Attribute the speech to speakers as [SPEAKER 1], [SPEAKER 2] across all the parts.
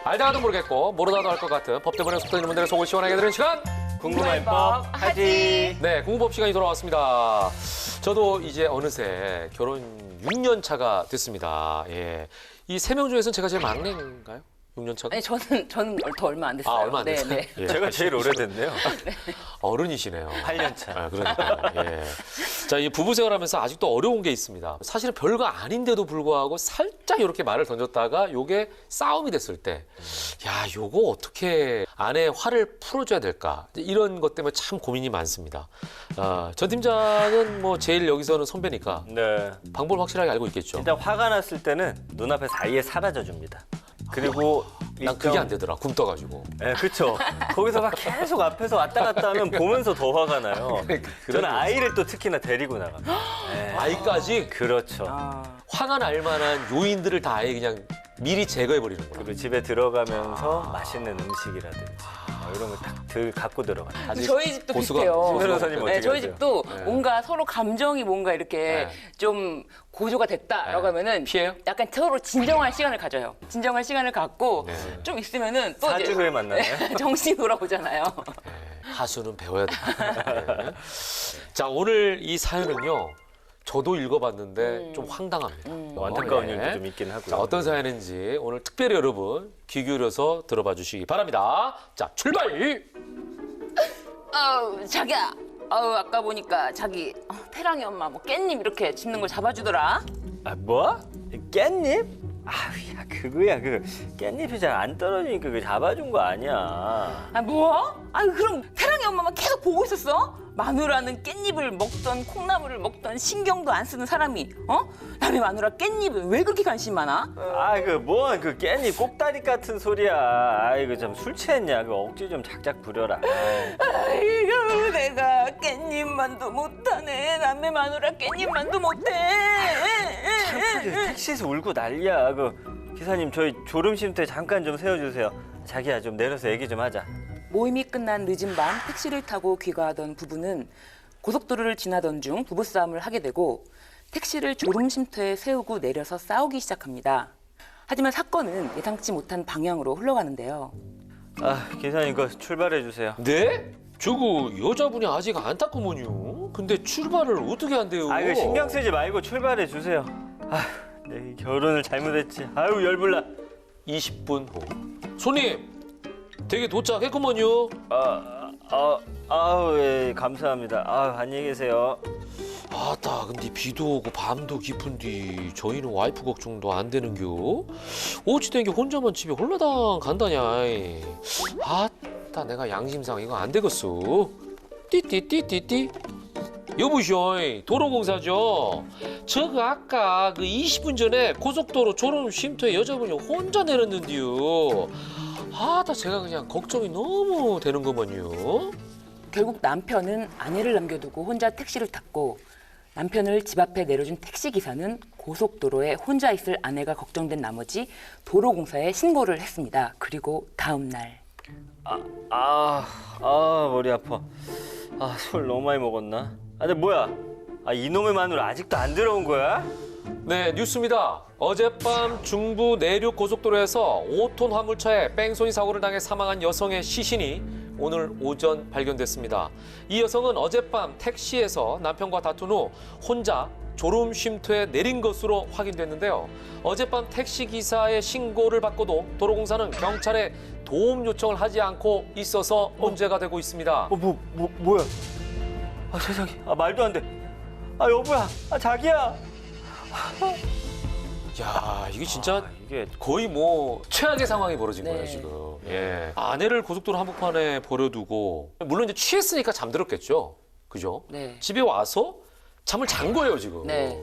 [SPEAKER 1] 알다가도 모르겠고 모르다도 할 것 같은 법 때문에 속 터지는 분들의 속을 시원하게 해드리는 시간.
[SPEAKER 2] 궁금한 법 하지.
[SPEAKER 1] 네, 궁금법 시간이 돌아왔습니다. 저도 이제 어느새 결혼 6년 차가 됐습니다. 예, 이 3명 중에서는 제가 제일 막내인가요? 6년 차가?
[SPEAKER 3] 아니 저는 더 얼마 안 됐어요.
[SPEAKER 1] 얼마 안 됐어요?
[SPEAKER 3] 네.
[SPEAKER 1] 예.
[SPEAKER 2] 제가 제일 오래됐네요.
[SPEAKER 1] 어른이시네요.
[SPEAKER 2] 8년 차.
[SPEAKER 1] 그러니까 예. 자, 이 부부 생활하면서 아직도 어려운 게 있습니다. 사실은 별거 아닌데도 불구하고 살짝 이렇게 말을 던졌다가 요게 싸움이 됐을 때, 야, 요거 어떻게 아내의 화를 풀어줘야 될까? 이런 것 때문에 참 고민이 많습니다. 전 팀장은 뭐 제일 여기서는 선배니까
[SPEAKER 2] 네.
[SPEAKER 1] 방법을 확실하게 알고 있겠죠.
[SPEAKER 2] 일단 화가 났을 때는 눈앞에서 아예 사라져 줍니다. 그리고
[SPEAKER 1] 난 그게 안 되더라. 굼 떠가지고.
[SPEAKER 2] 네, 그렇죠. 거기서 막 계속 앞에서 왔다 갔다 하면 보면서 더 화가 나요. 저는 아이를 또 특히나 데리고 나갑니다. 네.
[SPEAKER 1] 아이까지
[SPEAKER 2] 그렇죠.
[SPEAKER 1] 화가 날 만한 요인들을 다 아예 그냥 미리 제거해버리는구나.
[SPEAKER 2] 그리고 집에 들어가면서 맛있는 음식이라든지 이런 거 딱 갖고 들어가요.
[SPEAKER 1] 아직
[SPEAKER 3] 저희 집도
[SPEAKER 1] 고수가-
[SPEAKER 3] 비슷해요.
[SPEAKER 1] 고수가-
[SPEAKER 2] 변호사님 어떻게
[SPEAKER 3] 저희
[SPEAKER 2] 하세요?
[SPEAKER 3] 집도
[SPEAKER 1] 네.
[SPEAKER 3] 뭔가 서로 감정이 뭔가 이렇게
[SPEAKER 1] 네.
[SPEAKER 3] 좀 고조가 됐다라고
[SPEAKER 1] 네.
[SPEAKER 3] 하면은
[SPEAKER 1] 피해요?
[SPEAKER 3] 약간 서로 진정할 시간을 가져요. 진정할 시간을 갖고
[SPEAKER 1] 네.
[SPEAKER 3] 좀 있으면은 또
[SPEAKER 2] 4주 후에 만나나요?
[SPEAKER 3] 정신이 돌아오잖아요.
[SPEAKER 1] 하수는 배워야 된다. 네. 자, 오늘 이 사연은요. 저도 읽어봤는데 좀 황당합니다.
[SPEAKER 2] 안타까운
[SPEAKER 1] 네.
[SPEAKER 2] 일도 좀 있긴 하고요.
[SPEAKER 1] 자, 어떤 사연인지 오늘 특별히 여러분 귀 기울여서 들어봐 주시기 바랍니다. 자, 출발!
[SPEAKER 3] 자기야. 아까 보니까 자기 태랑이 엄마 뭐 깻잎 이렇게 집는 걸 잡아주더라.
[SPEAKER 2] 아, 뭐? 깻잎? 야, 그거야. 그 깻잎이 잘 안 떨어지니까 그 잡아준 거 아니야.
[SPEAKER 3] 아 뭐? 그럼 태랑이 엄마만 계속 보고 있었어? 마누라는 깻잎을 먹던 콩나물을 먹던 신경도 안 쓰는 사람이 남의 마누라 깻잎은 왜 그렇게 관심 많아?
[SPEAKER 2] 그 깻잎 꼭다리 같은 소리야. 아이고, 참 술 취했냐? 그 억지 좀 작작 부려라.
[SPEAKER 3] 아이고 내가 깻잎만도 못하네. 남의 마누라 깻잎만도 못해.
[SPEAKER 2] 택시에서 울고 난리야. 그 기사님, 저희 졸음 쉼터에 잠깐 좀 세워주세요. 자기야, 좀 내려서 얘기 좀 하자.
[SPEAKER 3] 모임이 끝난 늦은 밤 택시를 타고 귀가하던 부부는 고속도로를 지나던 중 부부싸움을 하게 되고 택시를 졸음쉼터에 세우고 내려서 싸우기 시작합니다. 하지만 사건은 예상치 못한 방향으로 흘러가는데요.
[SPEAKER 2] 기사님, 그 출발해 주세요.
[SPEAKER 1] 네? 저거 여자분이 아직 안 탔구먼요. 근데 출발을 어떻게 한대요?
[SPEAKER 2] 그 신경 쓰지 말고 출발해 주세요. 내 결혼을 잘못했지. 아유, 열불나.
[SPEAKER 1] 20분 후. 손님, 댁에 도착했구먼요.
[SPEAKER 2] 예, 감사합니다. 안녕히 계세요.
[SPEAKER 1] 아따, 근데 비도 오고 밤도 깊은디 저희는 와이프 걱정도 안 되는겨. 어찌 된 게 혼자만 집에 홀라당 간다냐. 아따, 내가 양심상 이거 안 되겠어. 띠띠띠띠띠. 여보시오, 도로공사죠. 저거 아까 그 20분 전에 고속도로 졸음 쉼터에 여자분이 혼자 내렸는데요. 아따, 제가 그냥 걱정이 너무 되는 거만요.
[SPEAKER 3] 결국 남편은 아내를 남겨두고 혼자 택시를 탔고 남편을 집 앞에 내려준 택시기사는 고속도로에 혼자 있을 아내가 걱정된 나머지 도로공사에 신고를 했습니다. 그리고 다음 날
[SPEAKER 2] 머리 아파. 술 너무 많이 먹었나? 근데 뭐야? 이놈의 마누라 아직도 안 들어온 거야?
[SPEAKER 1] 네, 뉴스입니다. 어젯밤 중부 내륙 고속도로에서 5톤 화물차에 뺑소니 사고를 당해 사망한 여성의 시신이 오늘 오전 발견됐습니다. 이 여성은 어젯밤 택시에서 남편과 다툰 후 혼자 졸음 쉼터에 내린 것으로 확인됐는데요. 어젯밤 택시기사의 신고를 받고도 도로공사는 경찰에 도움 요청을 하지 않고 있어서 문제가 되고 있습니다.
[SPEAKER 2] 뭐야? 세상에. 말도 안 돼. 여보야. 자기야.
[SPEAKER 1] 야, 이게 진짜
[SPEAKER 2] 이게
[SPEAKER 1] 거의 뭐 최악의 상황이 벌어진
[SPEAKER 3] 네.
[SPEAKER 1] 거예요, 지금. 예. 아내를 고속도로 한복판에 버려두고 물론 이제 취했으니까 잠들었겠죠. 그죠?
[SPEAKER 3] 네.
[SPEAKER 1] 집에 와서 잠을 잔 거예요, 지금.
[SPEAKER 3] 네.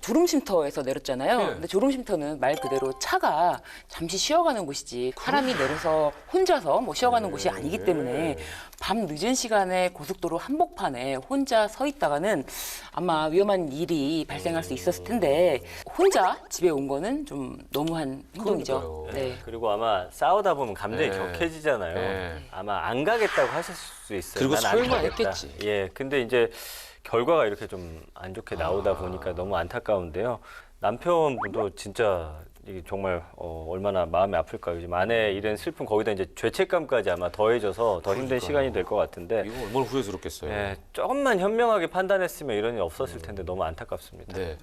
[SPEAKER 3] 졸음쉼터에서 내렸잖아요.
[SPEAKER 1] 네.
[SPEAKER 3] 근데 졸음쉼터는 말 그대로 차가 잠시 쉬어가는 곳이지 사람이 내려서 혼자서 뭐 쉬어가는 곳이 아니기 때문에 밤 늦은 시간에 고속도로 한복판에 혼자 서 있다가는 아마 위험한 일이 발생할 수 있었을 텐데 혼자 집에 온 거는 좀 너무한 행동이죠.
[SPEAKER 1] 그러니까요.
[SPEAKER 3] 네.
[SPEAKER 2] 그리고 아마 싸우다 보면 감정이
[SPEAKER 1] 네.
[SPEAKER 2] 격해지잖아요.
[SPEAKER 1] 네.
[SPEAKER 2] 아마 안 가겠다고 하실 수 있어요.
[SPEAKER 1] 그리고
[SPEAKER 2] 난안
[SPEAKER 1] 설마
[SPEAKER 2] 가겠다.
[SPEAKER 1] 했겠지.
[SPEAKER 2] 예, 근데 이제 결과가 이렇게 좀 안 좋게 나오다 보니까 너무 안타까운데요. 남편분도 진짜 이게 정말 얼마나 마음이 아플까요? 지금 아내 잃은 슬픔 거기다 이제 죄책감까지 아마 더해져서 더 힘든
[SPEAKER 1] 그러니까요.
[SPEAKER 2] 시간이 될 것 같은데
[SPEAKER 1] 이거 얼마나 후회스럽겠어요.
[SPEAKER 2] 예, 조금만 현명하게 판단했으면 이런 일 없었을 텐데 너무 안타깝습니다.
[SPEAKER 1] 네.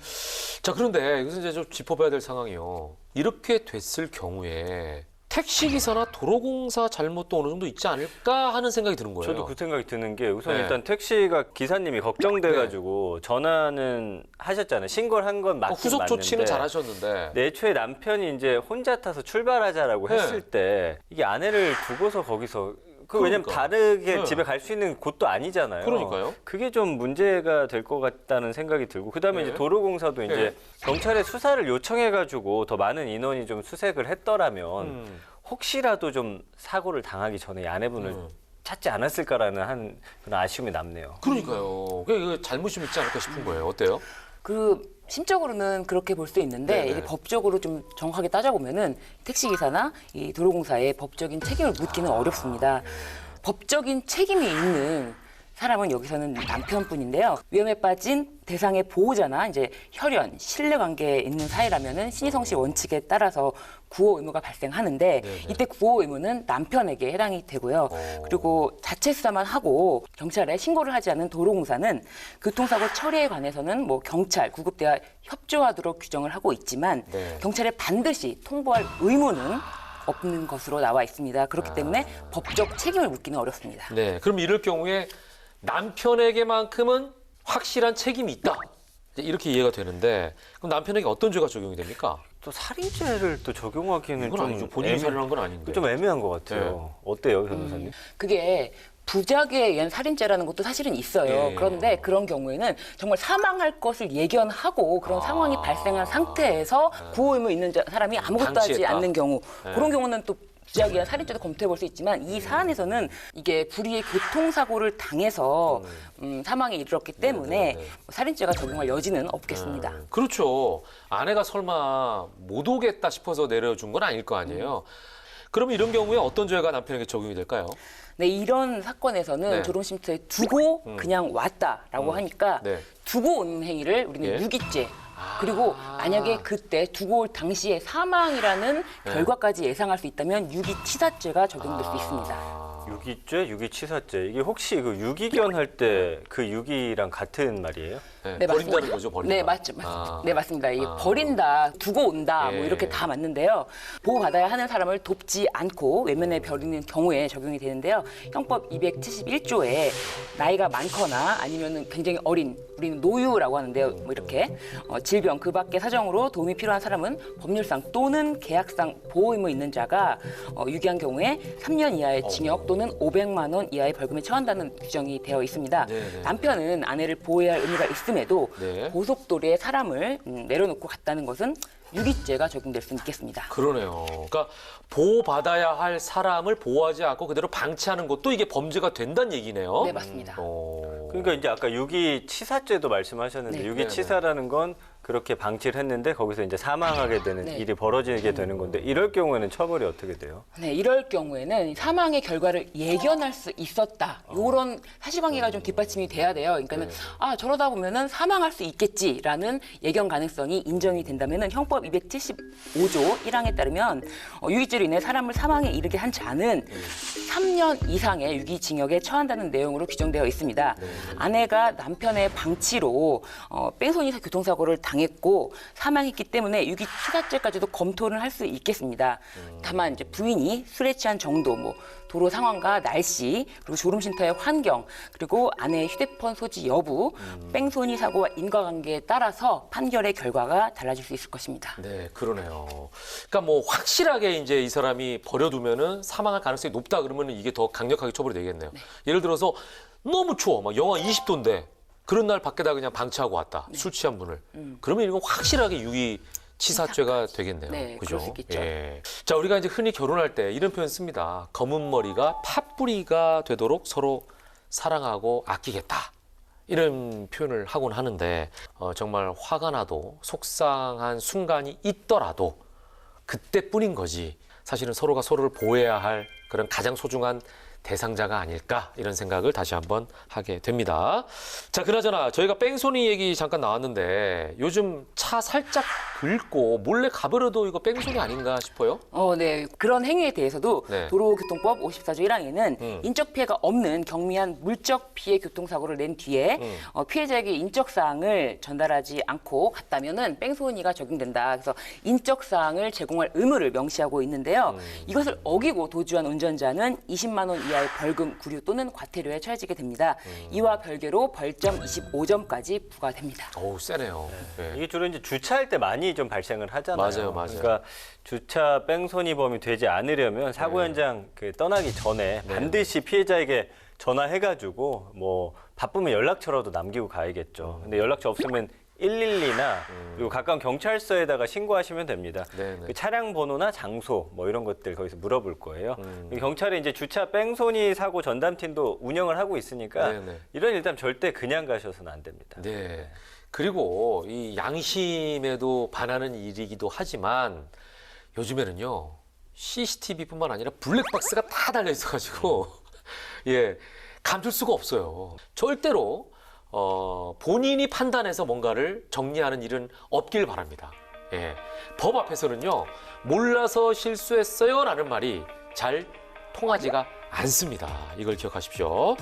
[SPEAKER 1] 자, 그런데 이것은 이제 좀 짚어봐야 될 상황이요. 이렇게 됐을 경우에 택시기사나 도로공사 잘못도 어느 정도 있지 않을까 하는 생각이 드는 거예요.
[SPEAKER 2] 저도 그 생각이 드는 게 우선
[SPEAKER 1] 네.
[SPEAKER 2] 일단 택시가 기사님이 걱정돼가지고 전화는 하셨잖아요. 신고를 한 건 맞긴
[SPEAKER 1] 후속 조치는
[SPEAKER 2] 맞는데
[SPEAKER 1] 잘 하셨는데.
[SPEAKER 2] 애초에 남편이 이제 혼자 타서 출발하자라고
[SPEAKER 1] 네.
[SPEAKER 2] 했을 때 이게 아내를 두고서 거기서 왜냐면
[SPEAKER 1] 그러니까.
[SPEAKER 2] 다르게
[SPEAKER 1] 네.
[SPEAKER 2] 집에 갈 수 있는 곳도 아니잖아요.
[SPEAKER 1] 그러니까요.
[SPEAKER 2] 그게 좀 문제가 될 것 같다는 생각이 들고 그다음에
[SPEAKER 1] 네.
[SPEAKER 2] 이제 도로공사도 이제
[SPEAKER 1] 네.
[SPEAKER 2] 경찰에 수사를 요청해가지고 더 많은 인원이 좀 수색을 했더라면 혹시라도 좀 사고를 당하기 전에 이 아내분을 찾지 않았을까라는 그런 아쉬움이 남네요.
[SPEAKER 1] 그러니까요. 그게 잘못이 있지 않을까 싶은 거예요. 어때요?
[SPEAKER 3] 심적으로는 그렇게 볼 수 있는데
[SPEAKER 1] 네네.
[SPEAKER 3] 이게 법적으로 좀 정확하게 따져보면은 택시기사나 이 도로공사의 법적인 책임을 묻기는 어렵습니다. 법적인 책임이 있는 사람은 여기서는 남편뿐인데요. 위험에 빠진 대상의 보호자나 이제 혈연, 신뢰관계에 있는 사이라면은 신의성시 원칙에 따라서 구호 의무가 발생하는데
[SPEAKER 1] 네네.
[SPEAKER 3] 이때 구호 의무는 남편에게 해당이 되고요. 그리고 자체 수사만 하고 경찰에 신고를 하지 않은 도로공사는 교통사고 처리에 관해서는 뭐 경찰, 구급대와 협조하도록 규정을 하고 있지만
[SPEAKER 1] 네.
[SPEAKER 3] 경찰에 반드시 통보할 의무는 없는 것으로 나와 있습니다. 그렇기 때문에 법적 책임을 묻기는 어렵습니다.
[SPEAKER 1] 네. 그럼 이럴 경우에 남편에게만큼은 확실한 책임이 있다. 이제 이렇게 이해가 되는데 그럼 남편에게 어떤 죄가 적용이 됩니까?
[SPEAKER 2] 또 살인죄를 또 적용하기는
[SPEAKER 1] 이건
[SPEAKER 2] 좀
[SPEAKER 1] 아니죠. 본인이 살인한 건 아닌데.
[SPEAKER 2] 좀 애매한 것 같아요. 어때요, 변호사님?
[SPEAKER 3] 그게 부작위에 의한 살인죄라는 것도 사실은 있어요.
[SPEAKER 1] 예.
[SPEAKER 3] 그런데 그런 경우에는 정말 사망할 것을 예견하고 그런 상황이 발생한 상태에서 구호 의무 있는 사람이 아무것도 하지
[SPEAKER 1] 방치했다.
[SPEAKER 3] 않는 경우 그런 경우는 또 부작위에 의한 살인죄도 검토해 볼 수 있지만 이 사안에서는 이게 불의의 교통사고를 당해서 사망에 이르렀기 때문에 살인죄가 적용할 여지는 없겠습니다.
[SPEAKER 1] 그렇죠. 아내가 설마 못 오겠다 싶어서 내려준 건 아닐 거 아니에요. 그러면 이런 경우에 어떤 죄가 남편에게 적용이 될까요?
[SPEAKER 3] 네, 이런 사건에서는
[SPEAKER 1] 네.
[SPEAKER 3] 졸음쉼터에 두고 그냥 왔다라고 하니까
[SPEAKER 1] 네.
[SPEAKER 3] 두고 온 행위를 우리는
[SPEAKER 1] 예.
[SPEAKER 3] 유기죄. 그리고 만약에 그때 두고 올 당시에 사망이라는 결과까지 예상할 수 있다면 유기치사죄가 적용될 수 있습니다.
[SPEAKER 2] 유기죄, 유기치사죄. 이게 혹시 그 유기견 할 때 그 유기랑 같은 말이에요?
[SPEAKER 1] 네, 버린다는 거죠, 버린다.
[SPEAKER 3] 네, 맞죠. 네, 맞습니다. 이게 버린다, 두고 온다, 뭐
[SPEAKER 1] 예.
[SPEAKER 3] 이렇게 다 맞는데요. 보호받아야 하는 사람을 돕지 않고 외면해 버리는 경우에 적용이 되는데요. 형법 271조에 나이가 많거나 아니면은 굉장히 어린, 우리는 노유라고 하는데요. 뭐 이렇게 질병, 그 밖의 사정으로 도움이 필요한 사람은 법률상 또는 계약상 보호 의무 있는 자가 유기한 경우에 3년 이하의 징역 또는 500만 원 이하의 벌금에 처한다는 규정이 되어 있습니다.
[SPEAKER 1] 네네.
[SPEAKER 3] 남편은 아내를 보호해야 할 의무가 있음에도
[SPEAKER 1] 네.
[SPEAKER 3] 고속도로에 사람을 내려놓고 갔다는 것은 유기죄가 적용될 수 있겠습니다.
[SPEAKER 1] 그러네요. 그러니까 보호받아야 할 사람을 보호하지 않고 그대로 방치하는 것도 이게 범죄가 된다는 얘기네요.
[SPEAKER 3] 네, 맞습니다.
[SPEAKER 2] 그러니까 이제 아까 유기치사죄도 말씀하셨는데
[SPEAKER 3] 네.
[SPEAKER 2] 유기치사라는 건 그렇게 방치를 했는데 거기서 이제 사망하게 되는
[SPEAKER 3] 네.
[SPEAKER 2] 일이 벌어지게 되는 건데 이럴 경우에는 처벌이 어떻게 돼요?
[SPEAKER 3] 네, 이럴 경우에는 사망의 결과를 예견할 수 있었다. 이런 사실관계가 좀 뒷받침이 돼야 돼요. 그러니까는 저러다 보면은 사망할 수 있겠지라는 예견 가능성이 인정이 된다면은 형법 275조 1항에 따르면 유기죄로 인해 사람을 사망에 이르게 한 자는 3년 이상의 유기징역에 처한다는 내용으로 규정되어 있습니다. 아내가 남편의 방치로 뺑소니 교통사고를 당했고 사망했기 때문에 유기치사죄까지도 검토를 할 수 있겠습니다. 다만 이제 부인이 술에 취한 정도, 뭐 도로 상황과 날씨, 그리고 졸음쉼터의 환경, 그리고 아내의 휴대폰 소지 여부, 뺑소니 사고와 인과관계에 따라서 판결의 결과가 달라질 수 있을 것입니다.
[SPEAKER 1] 네, 그러네요. 그러니까 뭐 확실하게 이제 이 사람이 버려두면은 사망할 가능성이 높다 그러면은 이게 더 강력하게 처벌이 되겠네요. 예를 들어서 너무 추워, 막 영하 20도인데 그런 날 밖에다 그냥 방치하고 왔다. 술 취한 분을. 그러면 이건 확실하게 유기치사죄가 되겠네요.
[SPEAKER 3] 네,
[SPEAKER 1] 그죠?
[SPEAKER 3] 그럴 수 있겠죠.
[SPEAKER 1] 예. 자, 우리가 이제 흔히 결혼할 때 이런 표현 씁니다. 검은 머리가 팥뿌리가 되도록 서로 사랑하고 아끼겠다. 이런 표현을 하곤 하는데 정말 화가 나도 속상한 순간이 있더라도 그때뿐인 거지. 사실은 서로가 서로를 보호해야 할 그런 가장 소중한 대상자가 아닐까 이런 생각을 다시 한번 하게 됩니다. 자, 그나저나 저희가 뺑소니 얘기 잠깐 나왔는데 요즘 차 차 살짝 긁고 몰래 가버려도 이거 뺑소니 아닌가 싶어요.
[SPEAKER 3] 네. 그런 행위에 대해서도
[SPEAKER 1] 네.
[SPEAKER 3] 도로교통법 54조 1항에는 인적 피해가 없는 경미한 물적 피해 교통사고를 낸 뒤에 피해자에게 인적 사항을 전달하지 않고 갔다면은 뺑소니가 적용된다. 그래서 인적 사항을 제공할 의무를 명시하고 있는데요. 이것을 어기고 도주한 운전자는 20만 원 이하의 벌금, 구류 또는 과태료에 처해지게 됩니다. 이와 별개로 벌점 25점까지 부과됩니다.
[SPEAKER 1] 어우, 세네요. 네.
[SPEAKER 2] 이게 주로 이제 주차할 때 많이 좀 발생을 하잖아요.
[SPEAKER 1] 맞아요, 맞아요.
[SPEAKER 2] 그러니까 주차 뺑소니범이 되지 않으려면 사고 현장 떠나기 전에 반드시 피해자에게 전화해가지고 뭐 바쁘면 연락처라도 남기고 가야겠죠. 근데 연락처 없으면 112나 그리고 가까운 경찰서에다가 신고하시면 됩니다.
[SPEAKER 1] 네네.
[SPEAKER 2] 그 차량 번호나 장소 뭐 이런 것들 거기서 물어볼 거예요. 경찰에 이제 주차 뺑소니 사고 전담팀도 운영을 하고 있으니까
[SPEAKER 1] 네네.
[SPEAKER 2] 이런 일단 절대 그냥 가셔서는 안 됩니다.
[SPEAKER 1] 네. 그리고 이 양심에도 반하는 일이기도 하지만 요즘에는요, CCTV뿐만 아니라 블랙박스가 다 달려 있어가지고 예, 감출 수가 없어요. 절대로 본인이 판단해서 뭔가를 정리하는 일은 없길 바랍니다. 예, 법 앞에서는요, 몰라서 실수했어요라는 말이 잘 통하지가 않습니다. 이걸 기억하십시오.